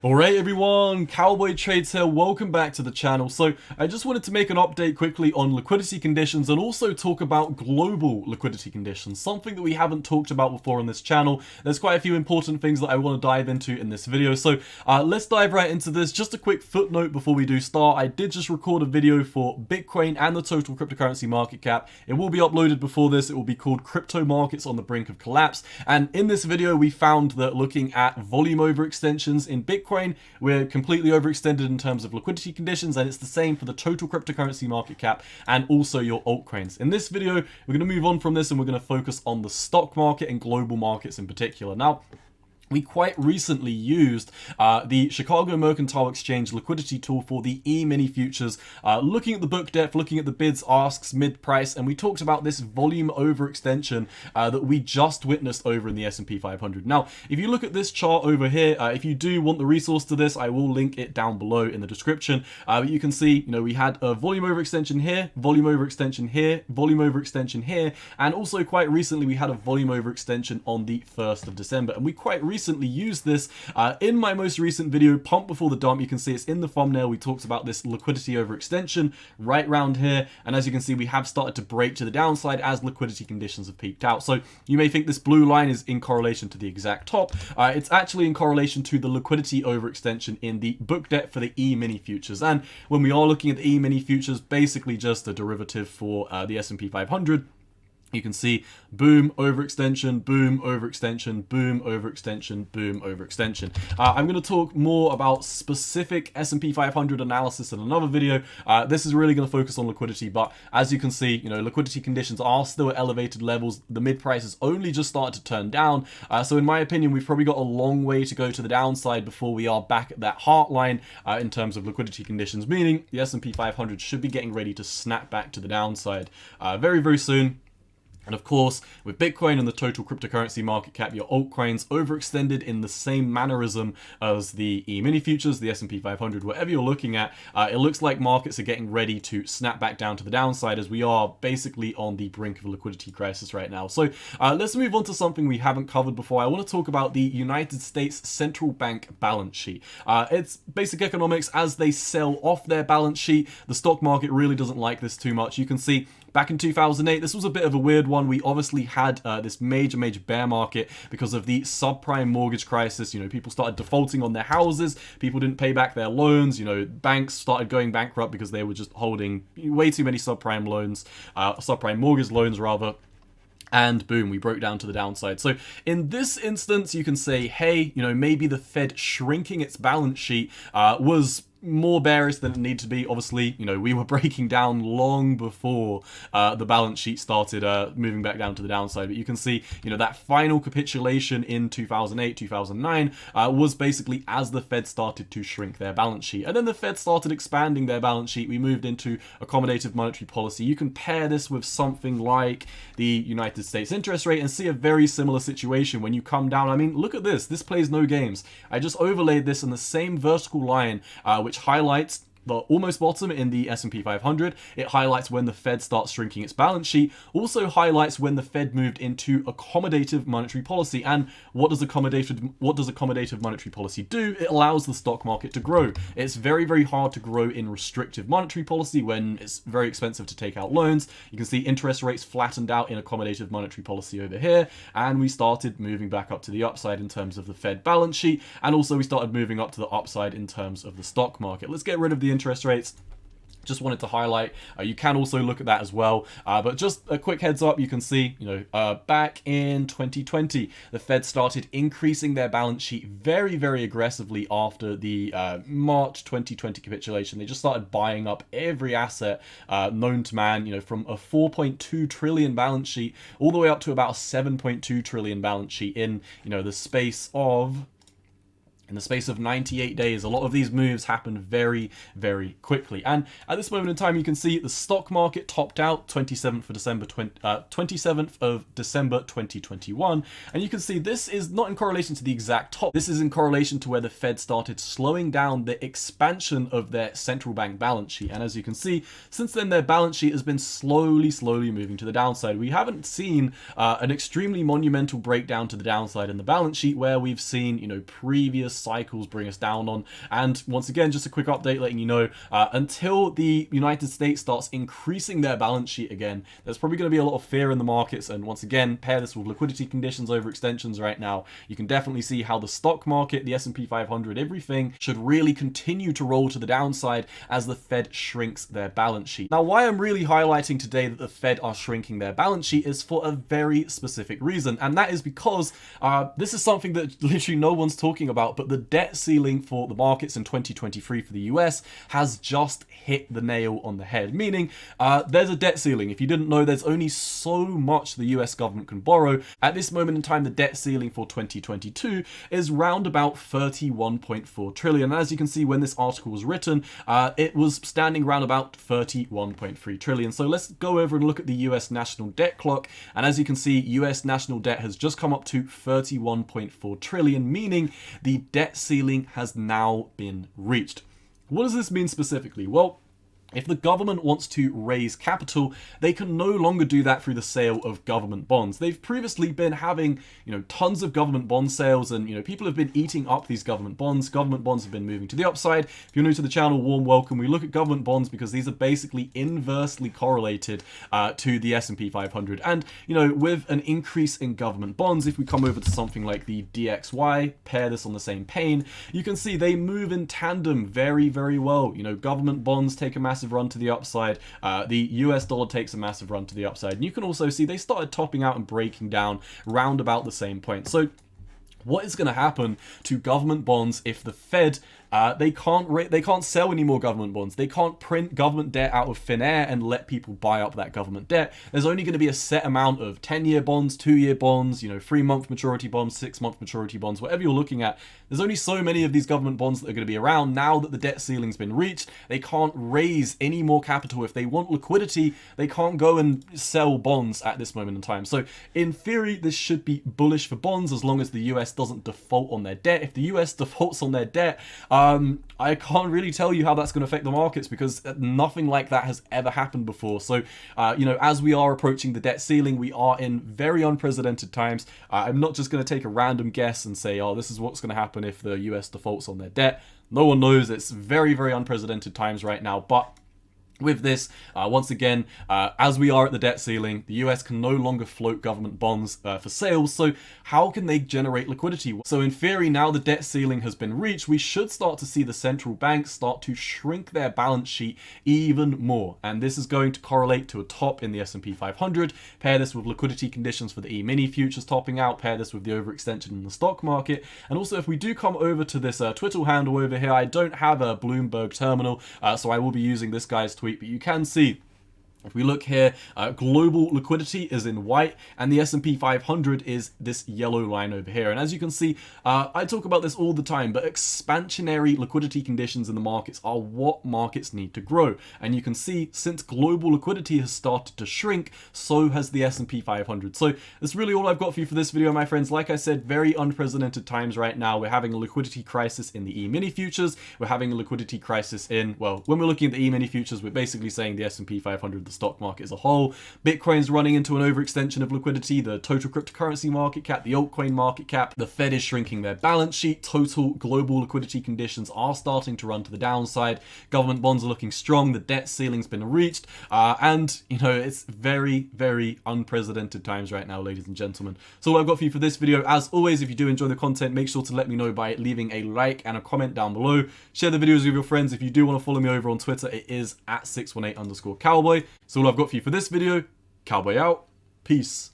Alright everyone, Cowboy Trades here, welcome back to the channel. So I just wanted to make an update quickly on liquidity conditions and also talk about global liquidity conditions, something that we haven't talked about before on this channel. There's quite a few important things that I want to dive into in this video, so let's dive right into this. Just a quick footnote before we do start, I did just record a video for Bitcoin and the total cryptocurrency market cap. It will be uploaded before this. It will be called Crypto Markets on the Brink of Collapse, and in this video we found that looking at volume overextensions in Bitcoin, we're completely overextended in terms of liquidity conditions, and it's the same for the total cryptocurrency market cap and also your altcoins. In this video, we're going to move on from this and we're going to focus on the stock market and global markets in particular. Now, we quite recently used the Chicago Mercantile Exchange liquidity tool for the E-mini futures, looking at the book depth, looking at the bids, asks, mid price, and we talked about this volume overextension that we just witnessed over in the S&P 500. Now, if you look at this chart over here, if you do want the resource to this, I will link it down below in the description. But you can see, we had a volume overextension here, volume overextension here, volume overextension here, and also quite recently we had a volume overextension on the 1st of December, and we quite recently used this in my most recent video, Pump Before the Dump. You can see it's in the thumbnail. We talked about this liquidity overextension right around here, and as you can see, we have started to break to the downside as liquidity conditions have peaked out. So you may think this blue line is in correlation to the exact top. It's actually in correlation to the liquidity overextension in the book depth for the E-mini futures, and when we are looking at the E-mini futures, basically just a derivative for the S&P 500. You can see boom, overextension, boom, overextension, boom, overextension, boom, overextension. I'm going to talk more about specific S&P 500 analysis in another video. This is really going to focus on liquidity, but as you can see, liquidity conditions are still at elevated levels. The mid price has only just started to turn down. So in my opinion, we've probably got a long way to go to the downside before we are back at that heart line in terms of liquidity conditions, meaning the S&P 500 should be getting ready to snap back to the downside very, very soon. And of course, with Bitcoin and the total cryptocurrency market cap, your altcoins overextended in the same mannerism as the E-mini futures, the S&P 500, whatever you're looking at, it looks like markets are getting ready to snap back down to the downside as we are basically on the brink of a liquidity crisis right now. So let's move on to something we haven't covered before. I want to talk about the United States Central Bank balance sheet. It's basic economics. As they sell off their balance sheet, the stock market really doesn't like this too much. You can see back in 2008, this was a bit of a weird one. We obviously had this major bear market because of the subprime mortgage crisis. People started defaulting on their houses. People didn't pay back their loans. Banks started going bankrupt because they were just holding way too many subprime loans, subprime mortgage loans rather. And boom, we broke down to the downside. So in this instance, you can say, hey, maybe the Fed shrinking its balance sheet was more bearish than it needed to be. Obviously, we were breaking down long before the balance sheet started moving back down to the downside. But you can see, that final capitulation in 2008, 2009 was basically as the Fed started to shrink their balance sheet. And then the Fed started expanding their balance sheet. We moved into accommodative monetary policy. You can pair this with something like the United States interest rate and see a very similar situation when you come down. I mean, look at this. This plays no games. I just overlaid this in the same vertical line, which highlights the almost bottom in the S&P 500. It highlights when the Fed starts shrinking its balance sheet, also highlights when the Fed moved into accommodative monetary policy. And what does accommodative monetary policy do? It allows the stock market to grow. It's very, very hard to grow in restrictive monetary policy when it's very expensive to take out loans. You can see interest rates flattened out in accommodative monetary policy over here, and we started moving back up to the upside in terms of the Fed balance sheet, and also we started moving up to the upside in terms of the stock market. Let's get rid of the interest rates. Just wanted to highlight, you can also look at that as well, but just a quick heads up, you can see, back in 2020, the Fed started increasing their balance sheet very, very aggressively after the March 2020 capitulation. They just started buying up every asset known to man, from a 4.2 trillion balance sheet all the way up to about a 7.2 trillion balance sheet in, the space of in the space of 98 days. A lot of these moves happened very, very quickly. And at this moment in time, you can see the stock market topped out 27th of December 2021. And you can see this is not in correlation to the exact top. This is in correlation to where the Fed started slowing down the expansion of their central bank balance sheet. And as you can see, since then, their balance sheet has been slowly moving to the downside. We haven't seen an extremely monumental breakdown to the downside in the balance sheet where we've seen, previous cycles bring us down on. And once again, just a quick update letting you know, until the United States starts increasing their balance sheet again, there's probably going to be a lot of fear in the markets. And once again, pair this with liquidity conditions over extensions right now, you can definitely see how the stock market, the S&P 500, everything should really continue to roll to the downside as the Fed shrinks their balance sheet. Now, why I'm really highlighting today that the Fed are shrinking their balance sheet is for a very specific reason, and that is because this is something that literally no one's talking about, but the debt ceiling for the markets in 2023 for the US has just hit the nail on the head, meaning there's a debt ceiling. If you didn't know, there's only so much the US government can borrow. At this moment in time, the debt ceiling for 2022 is round about 31.4 trillion. And as you can see, when this article was written, it was standing around about 31.3 trillion. So let's go over and look at the US national debt clock. And as you can see, US national debt has just come up to 31.4 trillion, meaning the debt ceiling has now been reached. What does this mean specifically? Well, if the government wants to raise capital, they can no longer do that through the sale of government bonds. They've previously been having, tons of government bond sales, and, people have been eating up these government bonds. Government bonds have been moving to the upside. If you're new to the channel, warm welcome. We look at government bonds because these are basically inversely correlated to the S&P 500. And, with an increase in government bonds, if we come over to something like the DXY, pair this on the same pane, you can see they move in tandem very, very well. Government bonds take a massive run to the upside. The US dollar takes a massive run to the upside. And you can also see they started topping out and breaking down round about the same point. So what is going to happen to government bonds if the Fed they can't sell any more government bonds? They can't print government debt out of thin air and let people buy up that government debt. There's only going to be a set amount of 10-year bonds, 2-year bonds, 3-month maturity bonds, 6-month maturity bonds, whatever you're looking at. There's only so many of these government bonds that are going to be around now that the debt ceiling's been reached. They can't raise any more capital. If they want liquidity, they can't go and sell bonds at this moment in time. So in theory, this should be bullish for bonds as long as the US doesn't default on their debt. If the US defaults on their debt, I can't really tell you how that's going to affect the markets because nothing like that has ever happened before. So, as we are approaching the debt ceiling, we are in very unprecedented times. I'm not just going to take a random guess and say, oh, this is what's going to happen if the US defaults on their debt. No one knows. It's very, very unprecedented times right now, but with this, once again, as we are at the debt ceiling, the US can no longer float government bonds for sales. So how can they generate liquidity? So in theory, now the debt ceiling has been reached, we should start to see the central banks start to shrink their balance sheet even more. And this is going to correlate to a top in the S&P 500. Pair this with liquidity conditions for the E-mini futures topping out. Pair this with the overextension in the stock market. And also, if we do come over to this Twitter handle over here, I don't have a Bloomberg terminal, so I will be using this guy's tweet. But you can see, if we look here, global liquidity is in white and the S&P 500 is this yellow line over here. And as you can see, I talk about this all the time, but expansionary liquidity conditions in the markets are what markets need to grow. And you can see, since global liquidity has started to shrink, so has the S&P 500. So that's really all I've got for you for this video, my friends. Like I said, very unprecedented times right now. We're having a liquidity crisis in the E-mini futures. We're having a liquidity crisis in, well, when we're looking at the E-mini futures, we're basically saying the S&P 500, the stock market as a whole. Bitcoin's running into an overextension of liquidity, the total cryptocurrency market cap, the altcoin market cap, the Fed is shrinking their balance sheet, total global liquidity conditions are starting to run to the downside, government bonds are looking strong, the debt ceiling's been reached, and it's very, very unprecedented times right now, ladies and gentlemen. So all I've got for you for this video. As always, if you do enjoy the content, make sure to let me know by leaving a like and a comment down below. Share the videos with your friends. If you do want to follow me over on Twitter, it is at 618_cowboy. So all I've got for you for this video. Cowboy out. Peace.